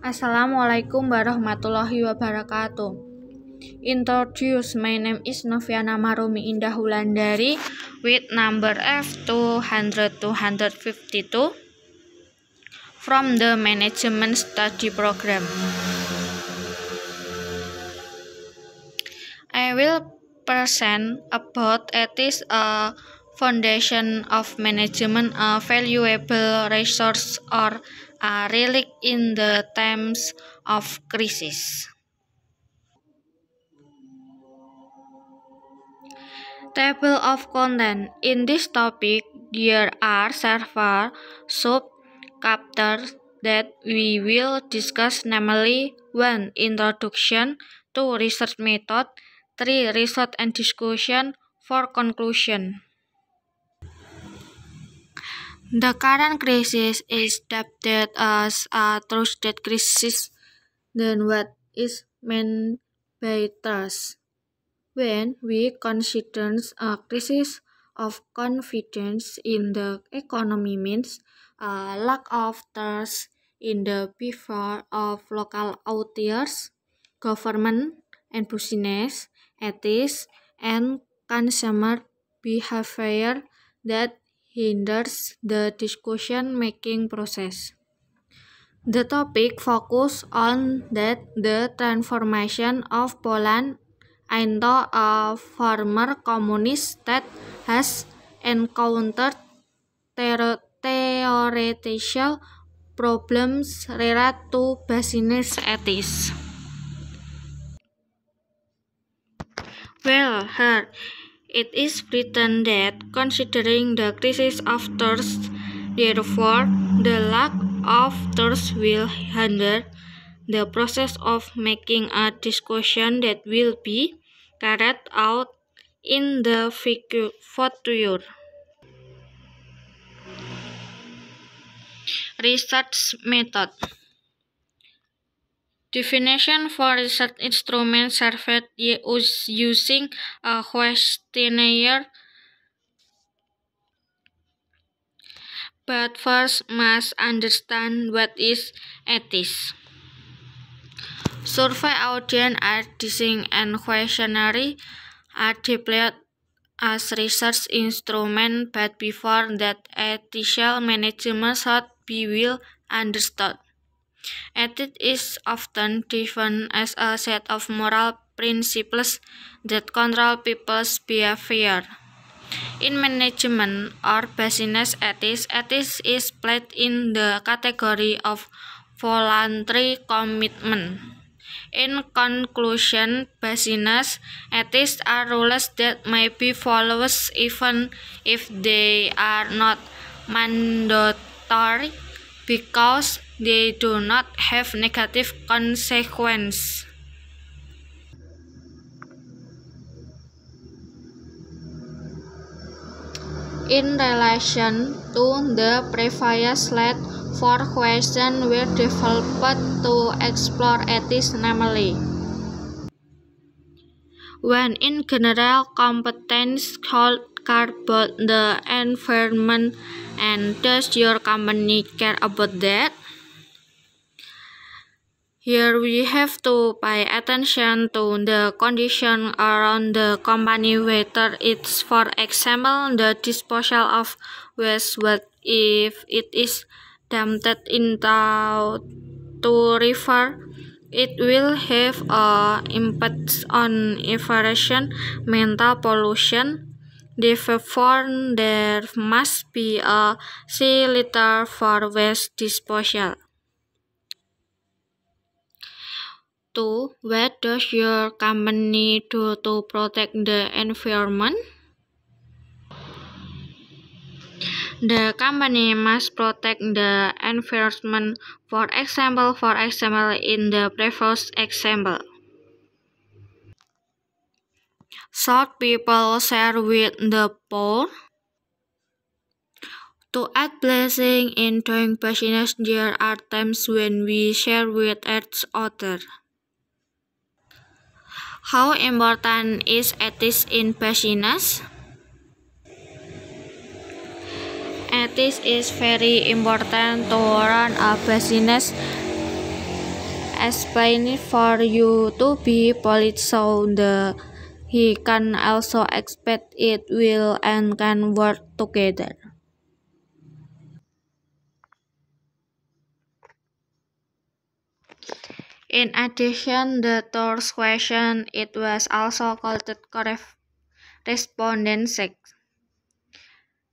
Assalamualaikum warahmatullahi wabarakatuh. Introduce, my name is Noviana Marumi Indah Wulandari with number F200-252 from the Management Study Program. I will present about ethics, a foundation of management, a valuable resource or a relic in the times of crisis. Table of content. In this topic, there are several sub-chapters that we will discuss, namely 1. Introduction, 2. Research method, 3. Result and discussion, 4. Conclusion. The current crisis is dubbed as a trust crisis. Then what is meant by trust? When we consider a crisis of confidence in the economy means a lack of trust in the behavior of local authorities, government and business, ethics, and consumer behavior that hinders the decision-making process. The topic focuses on that the transformation of Poland into a former communist state has encountered theoretical problems related to business ethics. Well, here it is written that considering the crisis of trust, therefore the lack of trust will hinder the process of making a discussion that will be carried out in the future. Research method. Definition for research instrument survey using a questionnaire. But first must understand what is ethics. Survey audience are designed and questionnaire are deployed as research instrument, but before that ethical management should be well understood. Ethics is often defined as a set of moral principles that control people's behavior. In management or business ethics, ethics is placed in the category of voluntary commitment. In conclusion, business ethics are rules that may be followed even if they are not mandatory because they do not have negative consequences. In relation to the previous slide, 4 questions were developed to explore ethics, namely 1. In general, competence should care about the environment, and does your company care about that? Here we have to pay attention to the condition around the company, whether it's, for example, the disposal of waste. What if it is dumped into river? It will have impacts on environmental pollution. Therefore, there must be a shelter for waste disposal. 2. What does your company do to protect the environment? The company must protect the environment, for example, in the previous example. Should people share with the poor? To add blessing in doing business, there are times when we share with each other. How important is ethics in business? Ethics is very important to run a business explain it for you to be polite so he can also expect it will and can work together. In addition, the third question it was also called correspondence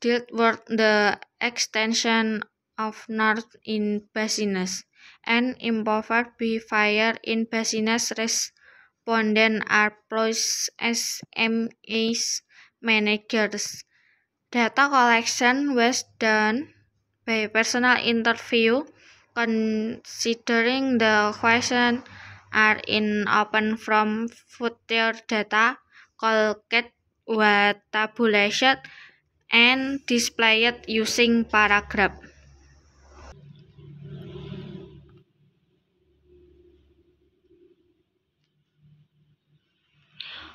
dealt with the extension of north in business and improved behavior in business. Respondents are employees, SMEs, managers. Data collection was done by personal interview. Considering the questions are in open from future data, collected with tabulation and displayed using paragraph.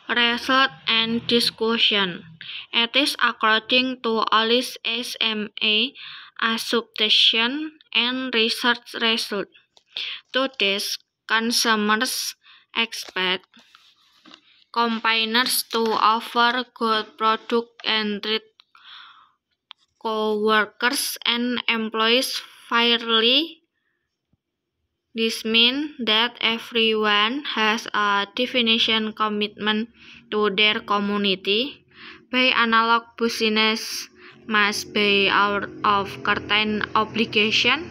Result and discussion. It is according to Alice SMA assumption and research result. To this, consumers expect companies to offer good product and treat co-workers and employees fairly. This means that everyone has a definition commitment to their community. By analog business must be out of certain obligation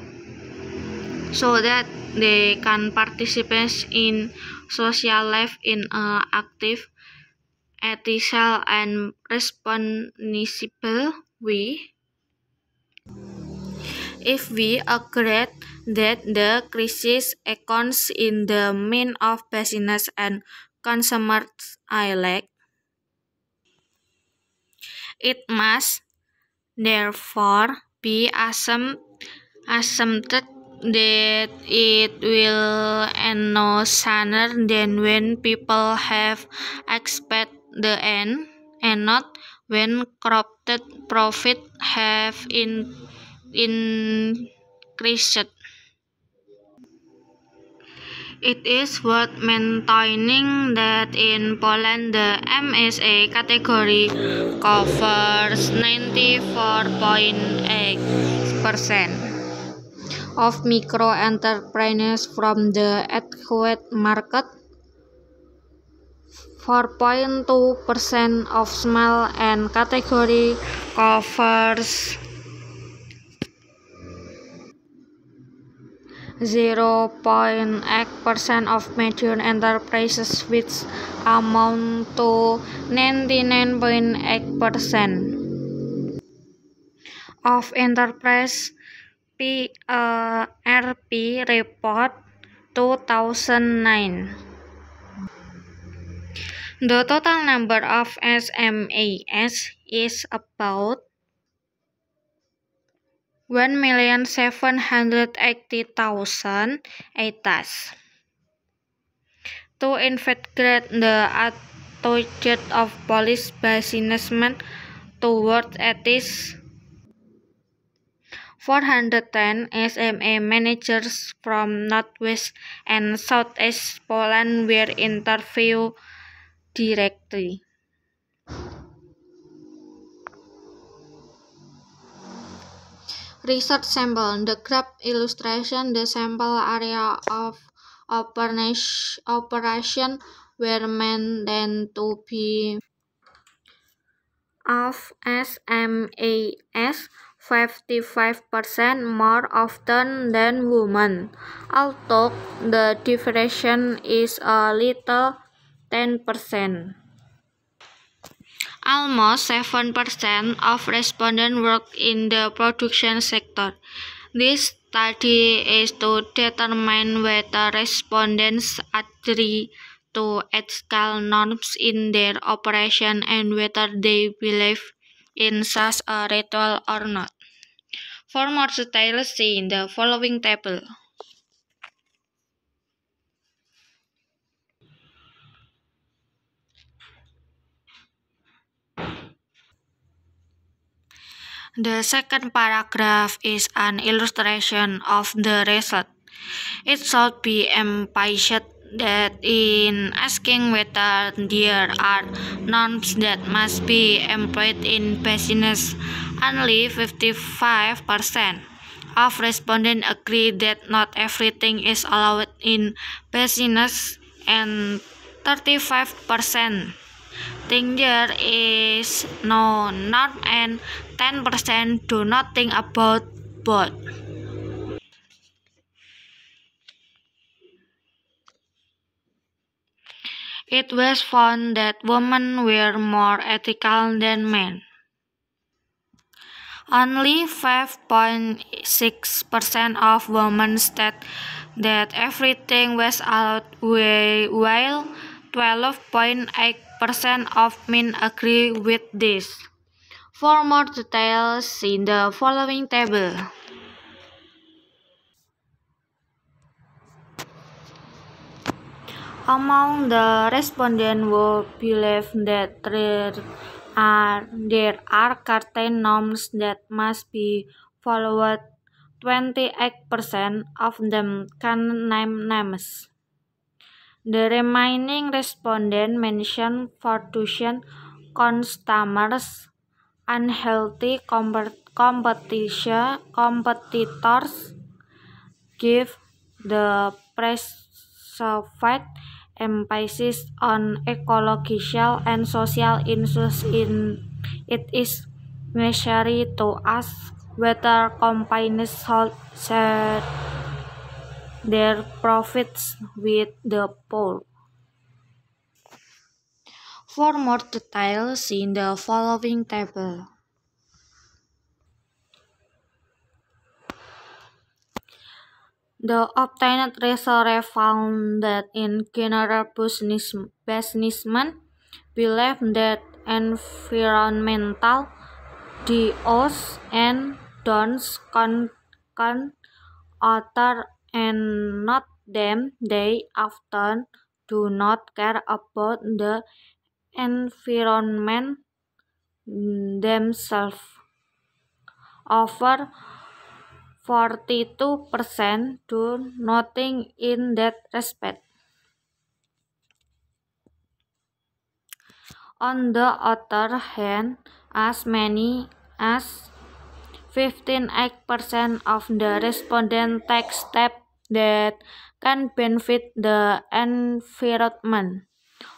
so that they can participate in social life in an active, ethical, and responsible way. If we agree that the crisis accounts in the mean of business and consumers alike, it must therefore be assumed that it will end no sooner than when people have expect the end, and not when corrupted profit have increased. It is worth maintaining that in Poland the MSA category covers 94.8% of micro enterprises from the adequate market, 4.2% of small and category covers 0.8% of medium enterprises, which amount to 99.8% of enterprise. RP Report 2009. The total number of SMEs is about 1,780,000 ATAs. To investigate the attitude of Polish businessmen toward ethics, 410 SME managers from Northwest and Southeast Poland were interviewed directly. Research sample. The graph illustration the sample area of operation were meant to be of SMEs 55% more often than women, although the difference is a little 10%. Almost 7% of respondents work in the production sector. This study is to determine whether respondents adhere to ethical norms in their operation and whether they believe in such a ritual or not. For more details, see in the following table. The second paragraph is an illustration of the result. It should be emphasized that in asking whether there are norms that must be employed in business, only 55% of respondents agree that not everything is allowed in business, and 35% think there is no norm, and 10% do not think about both. It was found that women were more ethical than men. Only 5.6% of women said that everything was allowed, while 12.8% of men agree with this. For more details, see the following table. Among the respondents who believe that there are certain norms that must be followed, 28% of them can name names. The remaining respondents mention fraudulent customers, unhealthy competitors, give the perceived emphasis on ecological and social issues. It is necessary to ask whether companies should share their profits with the poor. For more details, see the following table. The obtained research found that in general businessmen believe that environmental do's and don'ts concern others and not them. They often do not care about the environment themselves. Over 42% do nothing in that respect. On the other hand, as many as 15% of the respondents take steps that can benefit the environment.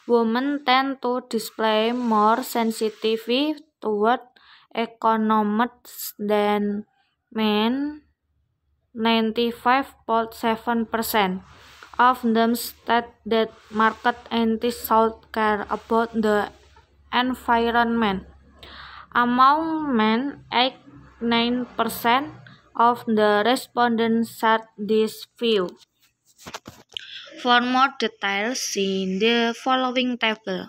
Women tend to display more sensitivity toward economics than men. 95.7% of them state that market entities should care about the environment. Among men, 89% of the respondents shared this view. For more details, see the following table.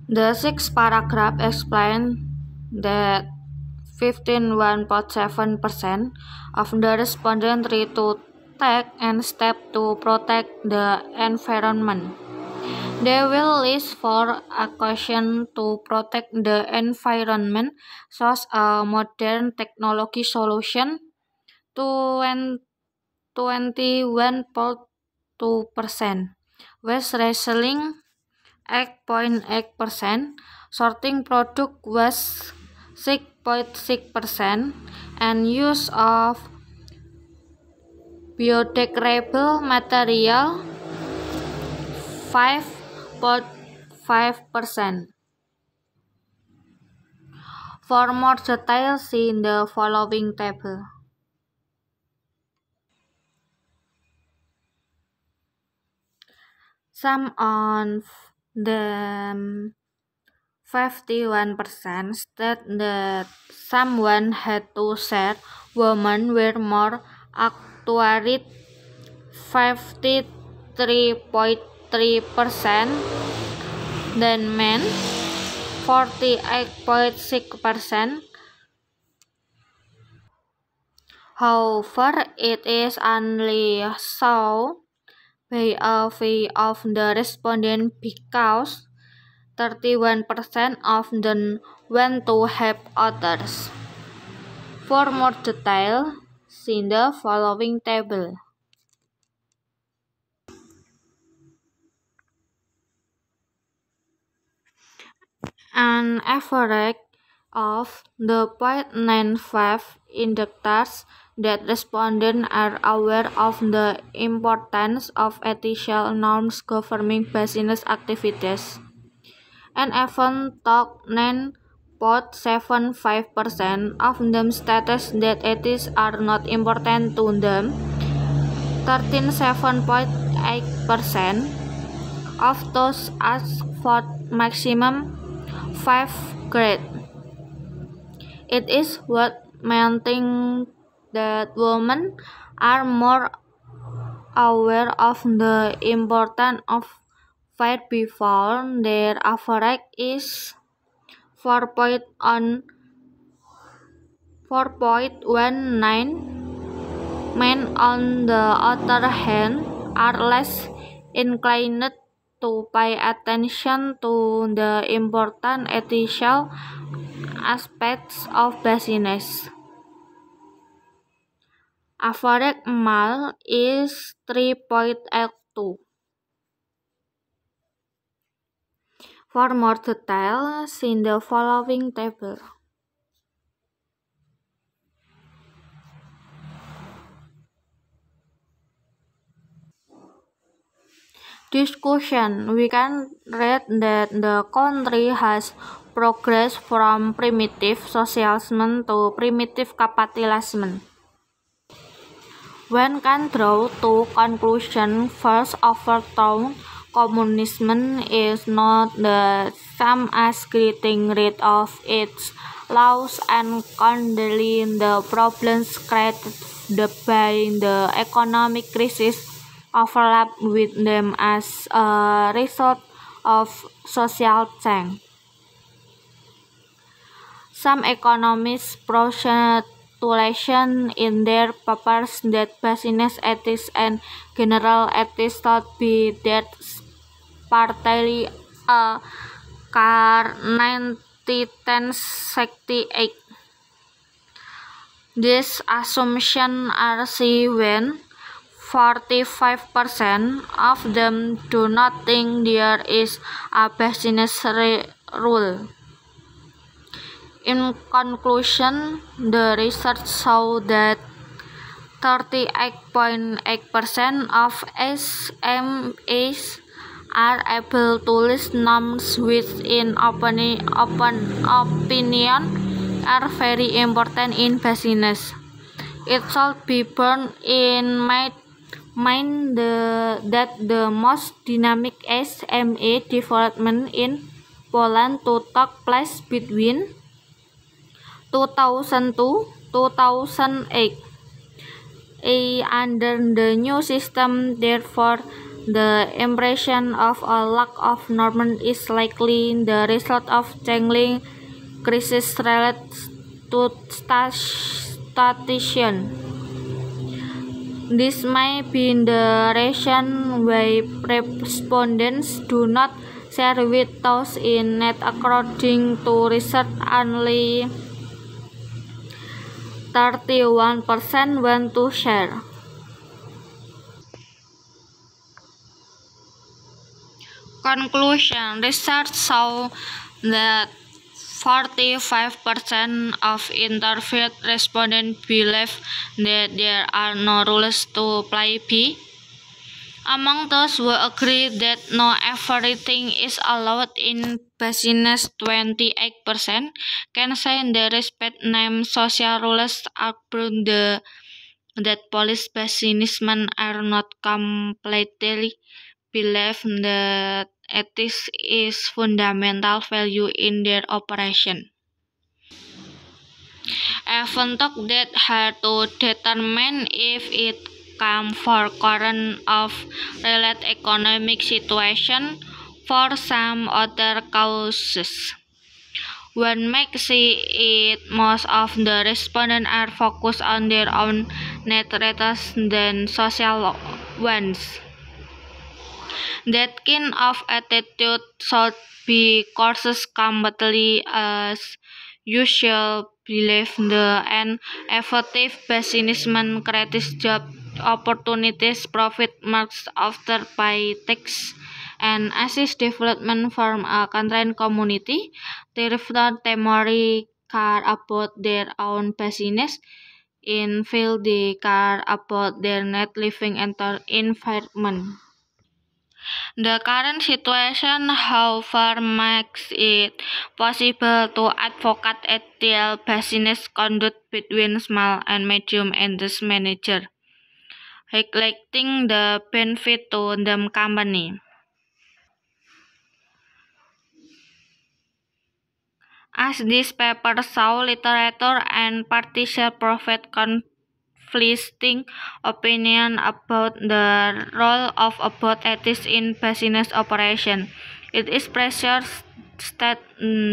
The sixth paragraph explains that 51.7% of the respondents try to take and step to protect the environment. They will list for actions to protect the environment, such as modern technology solution, 21.2%, waste recycling 8.8%, sorting product was 6.6%, and use of biodegradable material 5.5%. For more details, see in the following table. Some on them 51% state that someone had to share. Women were more accurate, 53.3% than men, 48.6%. However, it is only so by a few of the respondents because 31% of them went to help others. For more detail, see the following table. An average of the 0.95 indicators that respondents are aware of the importance of ethical norms governing business activities. And even though 9.75% of them stated that ethics are not important to them, 13.8% of those asked for maximum 5 grade. It is worth mentioning that women are more aware of the importance of faith before their average is 4.19. Men, on the other hand, are less inclined to pay attention to the important ethical aspects of business. Average male is 3.82. For more details, see the following table. Discussion. We can read that the country has progressed from primitive socialism to primitive capitalism. One can draw two conclusions. First, overthrown communism is not the same as getting rid of its laws and condoning the problems created by the economic crisis overlap with them as a result of social change. Some economists postulate in their papers that business ethics and general ethics should be that partly a car 1968. These assumptions are seen when 45% of them do not think there is a business rule. In conclusion, the research showed that 38.8% of SMEs are able to list norms which in open opinion are very important in business. It should be borne in mind that the most dynamic SME development in Poland took place between 2002-2008. Under the new system, therefore, the impression of a lack of norms is likely the result of changing crisis related to statistician. This may be the reason why respondents do not share with those in need. According to research, only 31% want to share. Conclusion. Research shows that 45% of interviewed respondents believe that there are no rules to play by. Among those who agree that not everything is allowed in business, 28% can say they respect named social rules, arguing that police businessmen are not completely believe that ethics is fundamental value in their operation. Even though that hard to determine if it comes for current of related economic situation for some other causes. One may see it most of the respondents are focused on their own needs rather than social ones. That kind of attitude should be courses completely as usual believe the and effective pessimism creates job opportunities, profit marks after by tax and assist development from a country and community. They reflect temporary care about their own business in field they care about their net living environment. The current situation, however, makes it possible to advocate ethical business conduct between small and medium enterprise managers, highlighting the benefit to the company. As this paper show, literature and partial profit conflicting opinion about the role of about ethics in business operation. It is pressure state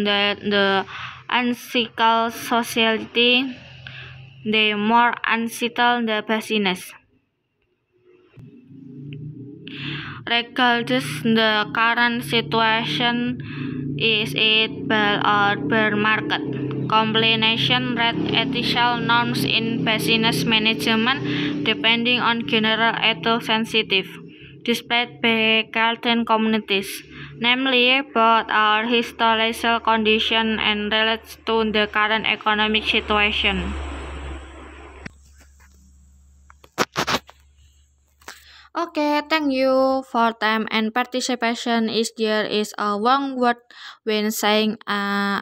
that the unethical society, the more unsettled the business. Regardless the current situation is it bull or bear market. Combination rate ethical norms in business management depending on general ethical sensitive, despite behavioral communities, namely both our historical condition and relates to the current economic situation. Okay, thank you for time and participation. Is there is a one word when saying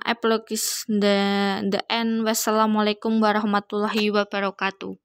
apologies the end. Wassalamualaikum warahmatullahi wabarakatuh.